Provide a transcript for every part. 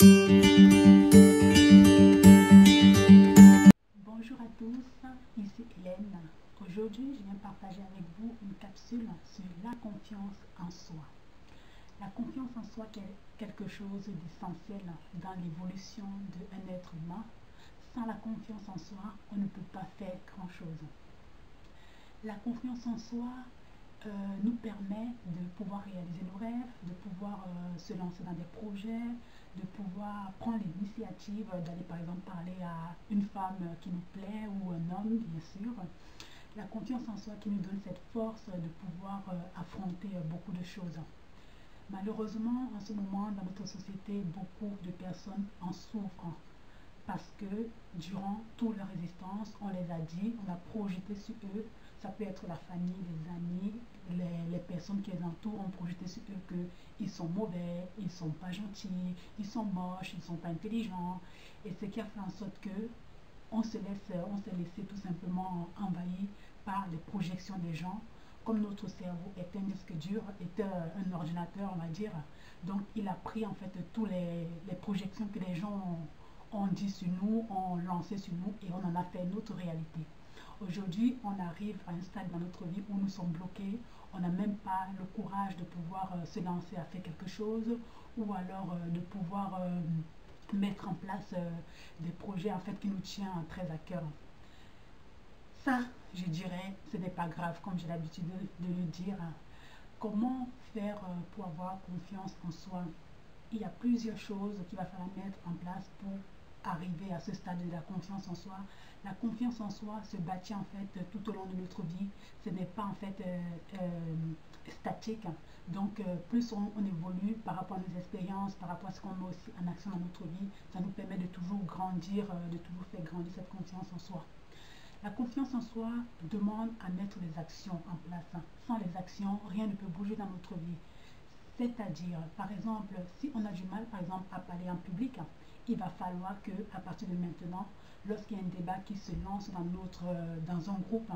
Bonjour à tous, ici Hélène. Aujourd'hui, je viens partager avec vous une capsule sur la confiance en soi. La confiance en soi est quelque chose d'essentiel dans l'évolution d'un être humain. Sans la confiance en soi, on ne peut pas faire grand-chose. La confiance en soi nous permet de pouvoir réaliser nos rêves, de pouvoir se lancer dans des projets, de pouvoir prendre l'initiative d'aller par exemple parler à une femme qui nous plaît ou un homme bien sûr. La confiance en soi qui nous donne cette force de pouvoir affronter beaucoup de choses. Malheureusement, en ce moment, dans notre société, beaucoup de personnes en souffrent parce que durant toute leur résistance, on les a dit, on a projeté sur eux, ça peut être la famille, les amis, les personnes qui les entourent ont projeté sur eux qu'ils sont mauvais, ils ne sont pas gentils, ils sont moches, ils ne sont pas intelligents. Et ce qui a fait en sorte que on s'est laissé tout simplement envahi par les projections des gens. Comme notre cerveau est un disque dur, est un ordinateur, on va dire, donc il a pris en fait toutes les projections que les gens ont dit sur nous, ont lancé sur nous et on en a fait notre réalité. Aujourd'hui, on arrive à un stade dans notre vie où nous sommes bloqués, on n'a même pas le courage de pouvoir se lancer à faire quelque chose ou alors de pouvoir mettre en place des projets en fait qui nous tiennent très à cœur. Ça, je dirais, ce n'est pas grave, comme j'ai l'habitude de le dire. Comment faire pour avoir confiance en soi? Il y a plusieurs choses qu'il va falloir mettre en place pour arriver à ce stade de la confiance en soi. La confiance en soi se bâtit en fait tout au long de notre vie. Ce n'est pas en fait statique. Donc plus on évolue par rapport à nos expériences, par rapport à ce qu'on met aussi en action dans notre vie, ça nous permet de toujours grandir, de toujours faire grandir cette confiance en soi. La confiance en soi demande à mettre les actions en place. Sans les actions, rien ne peut bouger dans notre vie. C'est-à-dire, par exemple, si on a du mal, par exemple, à parler en public, il va falloir que, à partir de maintenant, lorsqu'il y a un débat qui se lance dans un groupe,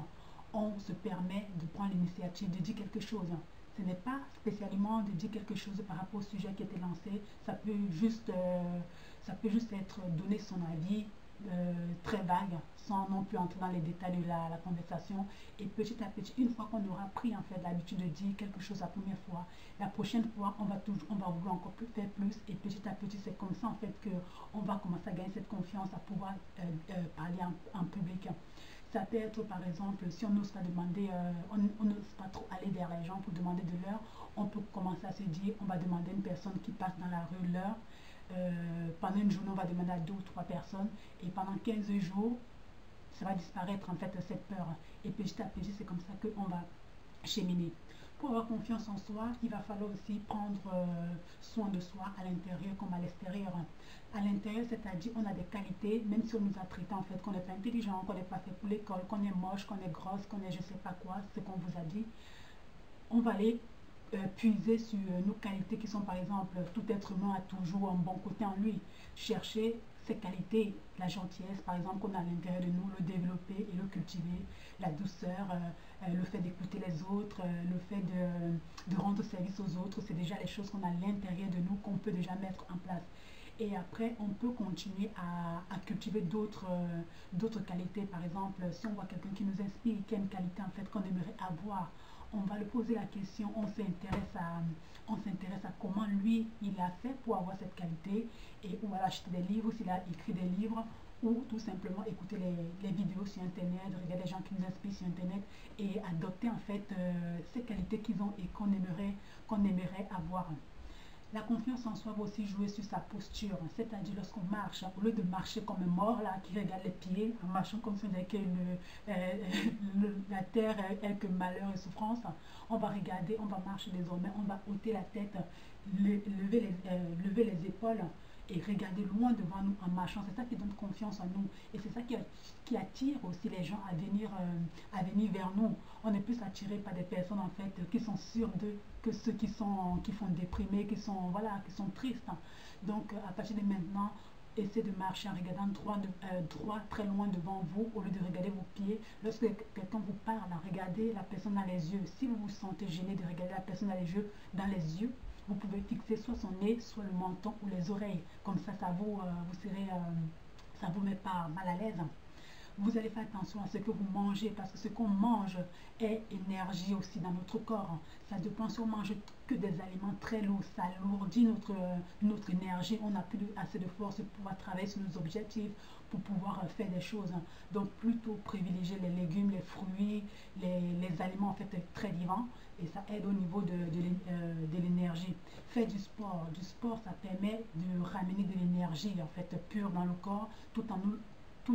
on se permet de prendre l'initiative de dire quelque chose. Ce n'est pas spécialement de dire quelque chose par rapport au sujet qui a été lancé. Ça peut juste être donner son avis très vague, sans non plus entrer dans les détails de la conversation. Et petit à petit, une fois qu'on aura pris en fait l'habitude de dire quelque chose la première fois, la prochaine fois, on va vouloir encore faire plus. Et petit à petit, c'est comme ça en fait que on va commencer à gagner cette confiance, à pouvoir parler en public. Ça peut être par exemple, si on n'ose pas demander, on n'ose pas trop aller vers les gens pour demander de l'heure, on peut commencer à se dire, on va demander à une personne qui passe dans la rue l'heure. Pendant une journée, on va demander à 2 ou 3 personnes et pendant 15 jours, ça va disparaître en fait cette peur. Et petit à petit, c'est comme ça qu'on va cheminer. Pour avoir confiance en soi, il va falloir aussi prendre soin de soi à l'intérieur comme à l'extérieur. À l'intérieur, c'est-à-dire on a des qualités, même si on nous a traité en fait qu'on n'est pas intelligent, qu'on n'est pas fait pour l'école, qu'on est moche, qu'on est grosse, qu'on est je sais pas quoi, ce qu'on vous a dit. On va aller puiser sur nos qualités qui sont par exemple, tout être humain a toujours un bon côté en lui. Chercher ces qualités, la gentillesse par exemple qu'on a à l'intérieur de nous, le développer et le cultiver, la douceur, le fait d'écouter les autres, le fait de rendre service aux autres, c'est déjà les choses qu'on a à l'intérieur de nous qu'on peut déjà mettre en place. Et après, on peut continuer à cultiver d'autres qualités. Par exemple, si on voit quelqu'un qui nous inspire, qui a une qualité en fait qu'on aimerait avoir, on va lui poser la question, on s'intéresse à comment lui, il a fait pour avoir cette qualité, et on va acheter des livres, s'il a écrit des livres, ou tout simplement écouter les vidéos sur Internet, regarder les gens qui nous inspirent sur Internet, et adopter en fait ces qualités qu'ils ont et qu'on aimerait avoir. La confiance en soi va aussi jouer sur sa posture, c'est-à-dire lorsqu'on marche, au lieu de marcher comme un mort là, qui regarde les pieds, en marchant comme si on avait que la terre est que malheur et souffrance, on va regarder, on va marcher désormais, on va ôter la tête, lever les épaules et regarder loin devant nous en marchant. C'est ça qui donne confiance en nous et c'est ça qui attire aussi les gens à venir vers nous. On est plus attiré par des personnes en fait qui sont sûres d'eux que ceux qui font déprimer, qui sont tristes. Donc à partir de maintenant, essayez de marcher en regardant droit très loin devant vous au lieu de regarder vos pieds. Lorsque quelqu'un vous parle, regardez la personne dans les yeux. Si vous vous sentez gêné de regarder la personne dans les yeux, Vous pouvez fixer soit son nez, soit le menton ou les oreilles. Comme ça, ça vous met pas mal à l'aise. Vous allez faire attention à ce que vous mangez parce que ce qu'on mange est énergie aussi dans notre corps. Ça dépend si on mange que des aliments très lourds, ça alourdit notre énergie. On n'a plus assez de force pour pouvoir travailler sur nos objectifs, pour pouvoir faire des choses. Donc plutôt privilégier les légumes, les fruits, les aliments en fait très vivants et ça aide au niveau de l'énergie. Faire du sport. Du sport, ça permet de ramener de l'énergie en fait pure dans le corps tout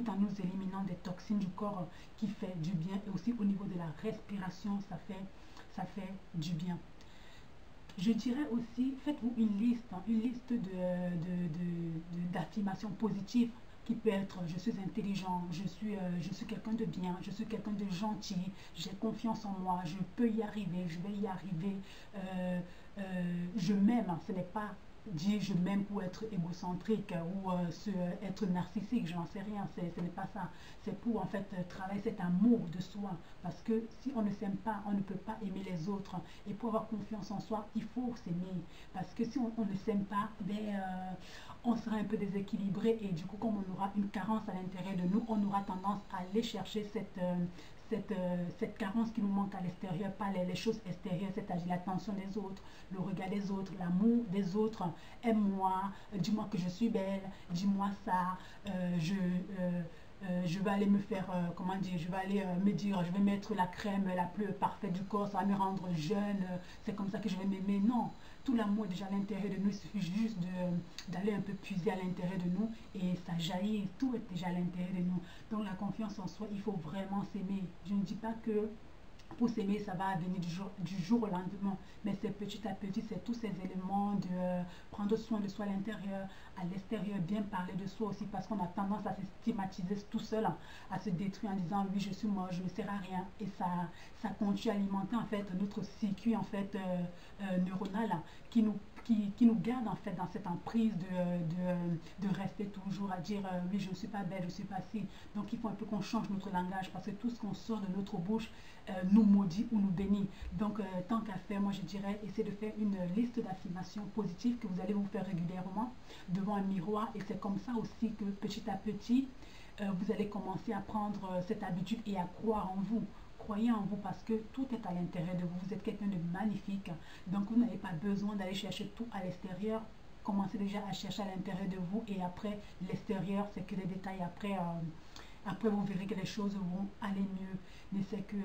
en nous éliminant des toxines du corps qui fait du bien et aussi au niveau de la respiration, ça fait du bien. Je dirais aussi, faites-vous une liste d'affirmations positives qui peut être je suis intelligent, je suis quelqu'un de bien, je suis quelqu'un de gentil, j'ai confiance en moi, je peux y arriver, je vais y arriver, je m'aime, ce n'est pas dire je m'aime pour être égocentrique ou être narcissique, je n'en sais rien, ce n'est pas ça. C'est pour en fait travailler cet amour de soi. Parce que si on ne s'aime pas, on ne peut pas aimer les autres. Et pour avoir confiance en soi, il faut s'aimer. Parce que si on ne s'aime pas, on sera un peu déséquilibré et du coup, comme on aura une carence à l'intérieur de nous, on aura tendance à aller chercher cette carence qui nous manque à l'extérieur, pas les choses extérieures, c'est-à-dire l'attention des autres, le regard des autres, l'amour des autres. Aime-moi, dis-moi que je suis belle, dis-moi ça, je vais aller me faire, comment dire, je vais aller me dire, je vais mettre la crème la plus parfaite du corps, ça va me rendre jeune, c'est comme ça que je vais m'aimer. Non, tout l'amour est déjà à l'intérieur de nous, il suffit juste d'aller un peu puiser à l'intérieur de nous et ça jaillit, tout est déjà à l'intérieur de nous. Donc la confiance en soi, il faut vraiment s'aimer. Je ne dis pas que pour s'aimer, ça va venir du jour au lendemain. Mais c'est petit à petit, c'est tous ces éléments de prendre soin de soi à l'extérieur, bien parler de soi aussi, parce qu'on a tendance à se stigmatiser tout seul, à se détruire en disant oui, je suis mort, je ne sers à rien. Et ça continue à alimenter en fait notre circuit en fait neuronal qui nous garde en fait dans cette emprise de rester toujours à dire oui, je ne suis pas belle, je ne suis pas si. Donc il faut un peu qu'on change notre langage parce que tout ce qu'on sort de notre bouche nous maudit ou nous bénit. Donc tant qu'à faire, moi je dirais, essayez de faire une liste d'affirmations positives que vous allez vous faire régulièrement devant un miroir et c'est comme ça aussi que petit à petit vous allez commencer à prendre cette habitude et à croire en vous. Croyez en vous parce que tout est à l'intérieur de vous. Vous êtes quelqu'un de magnifique. Donc vous n'avez pas besoin d'aller chercher tout à l'extérieur. Commencez déjà à chercher à l'intérieur de vous et après l'extérieur, c'est que les détails après. Après, vous verrez que les choses vont aller mieux. Mais c'est que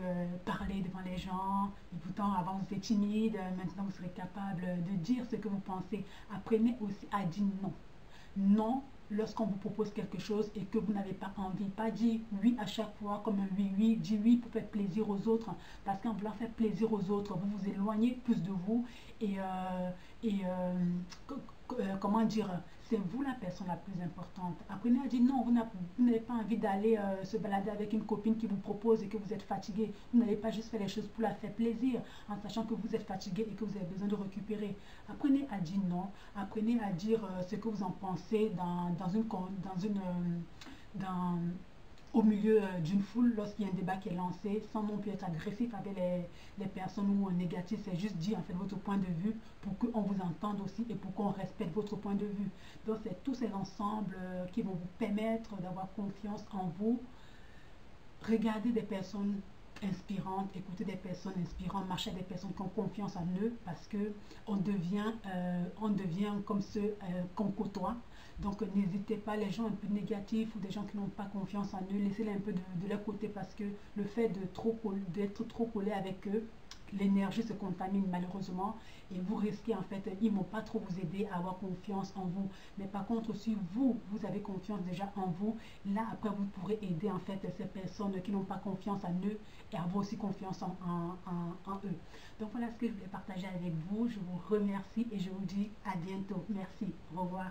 parler devant les gens, et pourtant avant vous étiez timide, maintenant vous serez capable de dire ce que vous pensez. Apprenez aussi à dire non. Non lorsqu'on vous propose quelque chose et que vous n'avez pas envie. Pas dire oui à chaque fois comme un oui-oui. Dire oui pour faire plaisir aux autres. Parce qu'en voulant faire plaisir aux autres, vous vous éloignez plus de vous. Comment dire, c'est vous la personne la plus importante. Apprenez à dire non, vous n'avez pas envie d'aller se balader avec une copine qui vous propose et que vous êtes fatigué. Vous n'allez pas juste faire les choses pour la faire plaisir en sachant que vous êtes fatigué et que vous avez besoin de récupérer. Apprenez à dire non. Apprenez à dire ce que vous en pensez au milieu d'une foule lorsqu'il y a un débat qui est lancé sans non plus être agressif avec les personnes ou négatif, c'est juste dire en fait votre point de vue pour qu'on vous entende aussi et pour qu'on respecte votre point de vue. Donc c'est tous ces ensembles qui vont vous permettre d'avoir confiance en vous. Regardez des personnes inspirantes, écouter des personnes inspirantes, marcher avec des personnes qui ont confiance en eux parce que on devient comme ceux qu'on côtoie. Donc n'hésitez pas, les gens un peu négatifs ou des gens qui n'ont pas confiance en eux, laissez-les un peu de leur côté parce que le fait d'être trop collé avec eux, l'énergie se contamine malheureusement et vous risquez en fait, ils ne vont pas trop vous aider à avoir confiance en vous. Mais par contre, si vous avez confiance déjà en vous, là après vous pourrez aider en fait ces personnes qui n'ont pas confiance en eux et avoir aussi confiance en eux. Donc voilà ce que je voulais partager avec vous. Je vous remercie et je vous dis à bientôt. Merci. Au revoir.